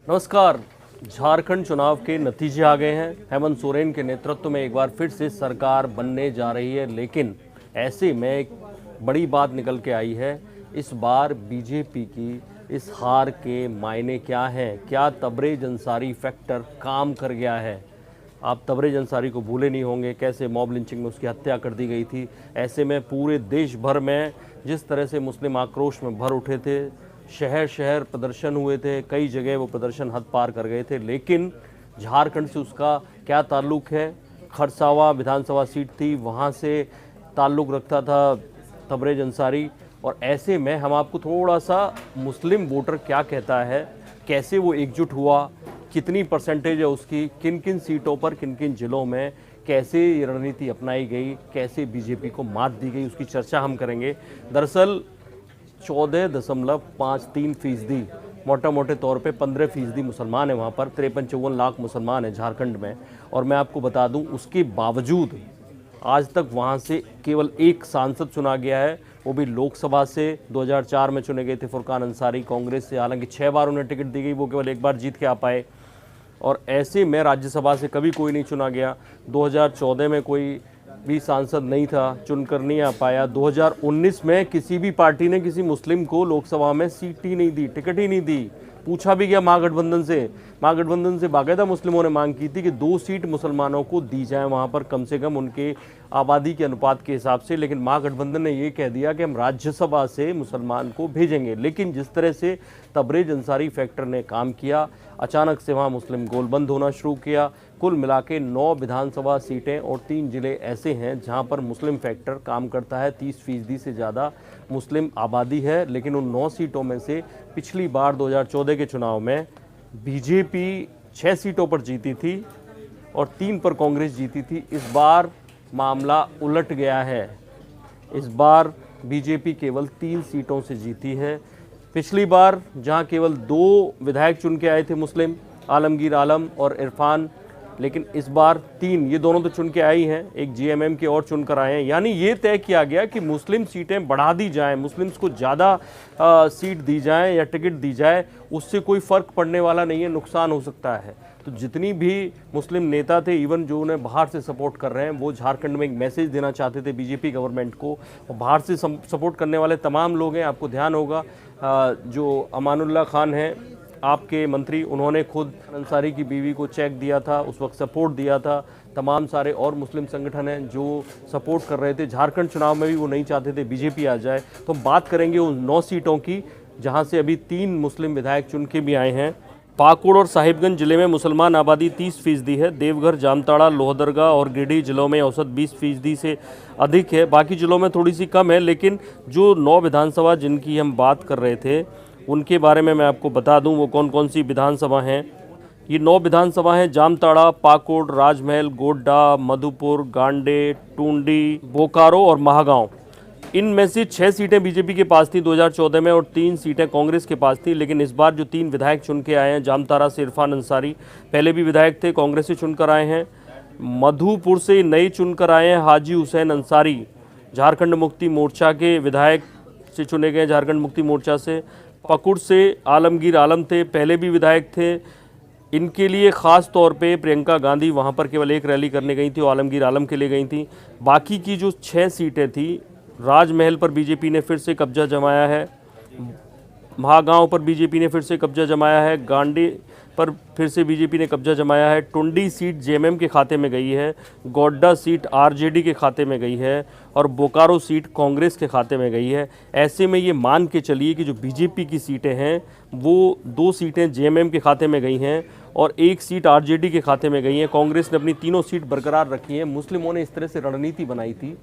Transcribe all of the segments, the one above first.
नमस्कार। झारखंड चुनाव के नतीजे आ गए हैं। हेमंत सोरेन के नेतृत्व में एक बार फिर से सरकार बनने जा रही है, लेकिन ऐसे में एक बड़ी बात निकल के आई है। इस बार बीजेपी की इस हार के मायने क्या हैं? क्या तबरेज अंसारी फैक्टर काम कर गया है? आप तबरेज अंसारी को भूले नहीं होंगे, कैसे मॉब लिंचिंग में उसकी हत्या कर दी गई थी। ऐसे में पूरे देश भर में जिस तरह से मुस्लिम आक्रोश में भर उठे थे, शहर शहर प्रदर्शन हुए थे, कई जगह वो प्रदर्शन हद पार कर गए थे, लेकिन झारखंड से उसका क्या ताल्लुक़ है? खरसावा विधानसभा सीट थी, वहाँ से ताल्लुक़ रखता था तबरेज अंसारी। और ऐसे में हम आपको थोड़ा सा मुस्लिम वोटर क्या कहता है, कैसे वो एकजुट हुआ, कितनी परसेंटेज है उसकी, किन किन सीटों पर, किन किन जिलों में कैसे ये रणनीति अपनाई गई, कैसे बीजेपी को मात दी गई, उसकी चर्चा हम करेंगे। दरअसल 14.53%, मोटा मोटे तौर पे 15% मुसलमान है वहाँ पर। 53-54 लाख मुसलमान है झारखंड में। और मैं आपको बता दूं, उसके बावजूद आज तक वहाँ से केवल एक सांसद चुना गया है, वो भी लोकसभा से 2004 में चुने गए थे फुरकान अंसारी कांग्रेस से। हालांकि 6 बार उन्हें टिकट दी गई, वो केवल एक बार जीत के आ पाए। और ऐसे में राज्यसभा से कभी कोई नहीं चुना गया। 2014 में कोई भी सांसद नहीं था, चुनकर नहीं आ पाया। 2019 में किसी भी पार्टी ने किसी मुस्लिम को लोकसभा में सीट ही नहीं दी, टिकट ही नहीं दी। पूछा भी गया महागठबंधन से बाकायदा मुस्लिमों ने मांग की थी कि 2 सीट मुसलमानों को दी जाए वहाँ पर, कम से कम उनके आबादी के अनुपात के हिसाब से। लेकिन महागठबंधन ने ये कह दिया कि हम राज्यसभा से मुसलमान को भेजेंगे। लेकिन जिस तरह से तबरेज अंसारी फैक्टर ने काम किया, अचानक से वहाँ मुस्लिम गोलबंद होना शुरू किया। कुल मिला के 9 विधानसभा सीटें और 3 जिले ऐसे हैं जहाँ पर मुस्लिम फैक्टर काम करता है। 30% से ज़्यादा मुस्लिम आबादी है। लेकिन उन 9 सीटों में से पिछली बार 2014 के चुनाव में बीजेपी 6 सीटों पर जीती थी और 3 पर कांग्रेस जीती थी। इस बार मामला उलट गया है। इस बार बीजेपी केवल 3 सीटों से जीती है। पिछली बार जहां केवल 2 विधायक चुन के आए थे मुस्लिम, आलमगीर आलम और इरफान, लेकिन इस बार 3, ये दोनों तो चुन के आई हैं, एक जीएमएम के और चुनकर आए हैं। यानी ये तय किया गया कि मुस्लिम सीटें बढ़ा दी जाएं, मुस्लिम्स को ज़्यादा सीट दी जाए या टिकट दी जाए, उससे कोई फ़र्क पड़ने वाला नहीं है, नुकसान हो सकता है। तो जितनी भी मुस्लिम नेता थे, इवन जो उन्हें बाहर से सपोर्ट कर रहे हैं, वो झारखंड में एक मैसेज देना चाहते थे बीजेपी गवर्नमेंट को। और बाहर से सपोर्ट करने वाले तमाम लोग हैं। आपको ध्यान होगा जो अमानुल्लाह खान हैं, आपके मंत्री, उन्होंने खुद अंसारी की बीवी को चेक दिया था, उस वक्त सपोर्ट दिया था। तमाम सारे और मुस्लिम संगठन हैं जो सपोर्ट कर रहे थे। झारखंड चुनाव में भी वो नहीं चाहते थे बीजेपी आ जाए। तो हम बात करेंगे उन 9 सीटों की जहां से अभी 3 मुस्लिम विधायक चुन के भी आए हैं। पाकुड़ और साहिबगंज जिले में मुसलमान आबादी 30% है। देवघर, जामताड़ा, लोहरदगा और गिरिडीह जिलों में औसत 20% से अधिक है। बाकी जिलों में थोड़ी सी कम है। लेकिन जो 9 विधानसभा जिनकी हम बात कर रहे थे, उनके बारे में मैं आपको बता दूं वो कौन कौन सी विधानसभा हैं। ये 9 विधानसभा हैं: जामताड़ा, पाकुड़, राजमहल, गोड्डा, मधुपुर, गांडे, टूंडी, बोकारो और महागांव। इनमें से 6 सीटें बीजेपी के पास थी 2014 में और 3 सीटें कांग्रेस के पास थी। लेकिन इस बार जो 3 विधायक चुन के आए हैं, जामताड़ा से इरफान अंसारी, पहले भी विधायक थे, कांग्रेस से चुनकर आए हैं। मधुपुर से नई चुनकर आए हैं हाजी हुसैन अंसारी, झारखंड मुक्ति मोर्चा के विधायक से चुने गए, झारखंड मुक्ति मोर्चा से। पकुड़ से आलमगीर आलम थे, पहले भी विधायक थे। इनके लिए ख़ास तौर पे प्रियंका गांधी वहाँ पर केवल एक रैली करने गई थी, वो आलमगीर आलम के लिए गई थी। बाकी की जो 6 सीटें थी, राजमहल पर बीजेपी ने फिर से कब्जा जमाया है, महागांव पर बीजेपी ने फिर से कब्जा जमाया है, गांडी पर फिर से बीजेपी ने कब्जा जमाया है, टुंडी सीट जेएमएम के खाते में गई है, गोड्डा सीट आरजेडी के खाते में गई है और बोकारो सीट कांग्रेस के खाते में गई है। ऐसे में ये मान के चलिए कि जो बीजेपी की सीटें हैं वो 2 सीटें जेएमएम के खाते में गई हैं और 1 सीट आरजेडी के खाते में गई हैं। कांग्रेस ने अपनी तीनों सीट बरकरार रखी हैं। मुस्लिमों ने इस तरह से रणनीति बनाई थी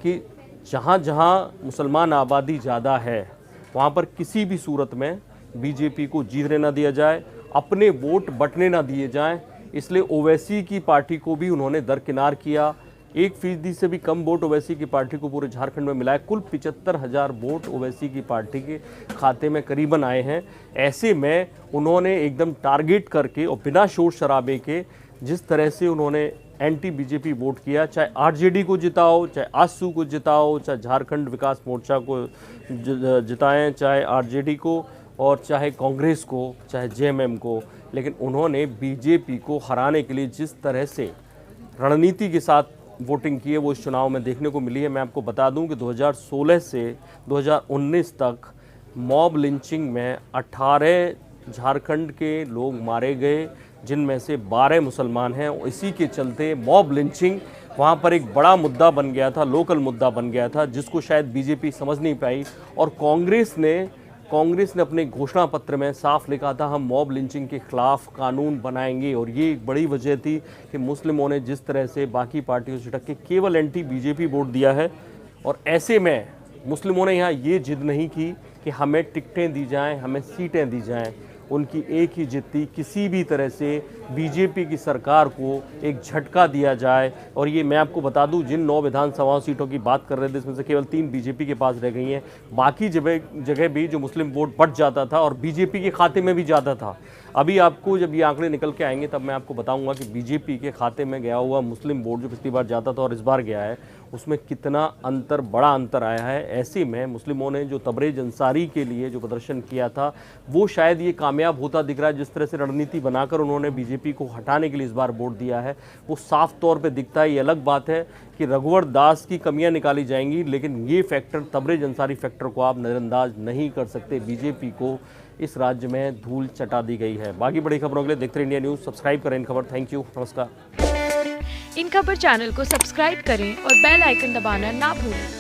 कि जहाँ जहाँ मुसलमान आबादी ज़्यादा है वहाँ पर किसी भी सूरत में बीजेपी को जीतने ना दिया जाए, अपने वोट बंटने ना दिए जाएं। इसलिए ओवैसी की पार्टी को भी उन्होंने दरकिनार किया। 1% से भी कम वोट ओवैसी की पार्टी को पूरे झारखंड में मिला है। कुल 75,000 वोट ओवैसी की पार्टी के खाते में करीबन आए हैं। ऐसे में उन्होंने एकदम टारगेट करके और बिना शोर शराबे के जिस तरह से उन्होंने एंटी बीजेपी वोट किया, चाहे आरजेडी को जिताओ, चाहे आजसू को जिताओ, चाहे झारखंड विकास मोर्चा को जिताएं, चाहे आरजेडी को, और चाहे कांग्रेस को, चाहे जेएमएम को, लेकिन उन्होंने बीजेपी को हराने के लिए जिस तरह से रणनीति के साथ वोटिंग की है वो इस चुनाव में देखने को मिली है। मैं आपको बता दूं कि 2016 से 2019 तक मॉब लिंचिंग में 18 झारखंड के लोग मारे गए, जिनमें से 12 मुसलमान हैं। इसी के चलते मॉब लिंचिंग वहाँ पर एक बड़ा मुद्दा बन गया था, लोकल मुद्दा बन गया था, जिसको शायद बीजेपी समझ नहीं पाई। और कांग्रेस ने अपने घोषणा पत्र में साफ लिखा था हम मॉब लिंचिंग के खिलाफ कानून बनाएंगे। और ये एक बड़ी वजह थी कि मुस्लिमों ने जिस तरह से बाकी पार्टियों से टक्के केवल एंटी बीजेपी वोट दिया है। और ऐसे में मुस्लिमों ने यहाँ ये जिद नहीं की कि हमें टिकटें दी जाएं, हमें सीटें दी जाएं। उनकी एक ही जिद थी, किसी भी तरह से बीजेपी की सरकार को एक झटका दिया जाए। और ये मैं आपको बता दूं, जिन 9 विधानसभा सीटों की बात कर रहे थे इसमें से केवल 3 बीजेपी के पास रह गई हैं। बाकी जगह भी जो मुस्लिम वोट बढ़ जाता था और बीजेपी के खाते में भी जाता था। अभी आपको जब ये आंकड़े निकल के आएंगे तब मैं आपको बताऊंगा कि बीजेपी के खाते में गया हुआ मुस्लिम वोट जो पिछली बार जाता था और इस बार गया है, उसमें कितना अंतर, बड़ा अंतर आया है। ऐसे में मुस्लिमों ने जो तबरेज अंसारी के लिए जो प्रदर्शन किया था वो शायद ये कामयाब होता दिख रहा है। जिस तरह से रणनीति बनाकर उन्होंने बीजेपी को हटाने के लिए इस बार वोट दिया है वो साफ तौर पे दिखता है। ये अलग बात है कि रघुवर दास की कमियां निकाली जाएंगी, लेकिन ये फैक्टर, तबरेज अंसारी फैक्टर को आप नज़रअंदाज नहीं कर सकते। बीजेपी को इस राज्य में धूल चटा दी गई है। बाकी बड़ी खबरों के लिए देखते रहिए इंडिया न्यूज़। सब्सक्राइब करें इन खबर। थैंक यू, नमस्कार। इन खबर चैनल को सब्सक्राइब करें और बेल आइकन दबाना ना भूलें।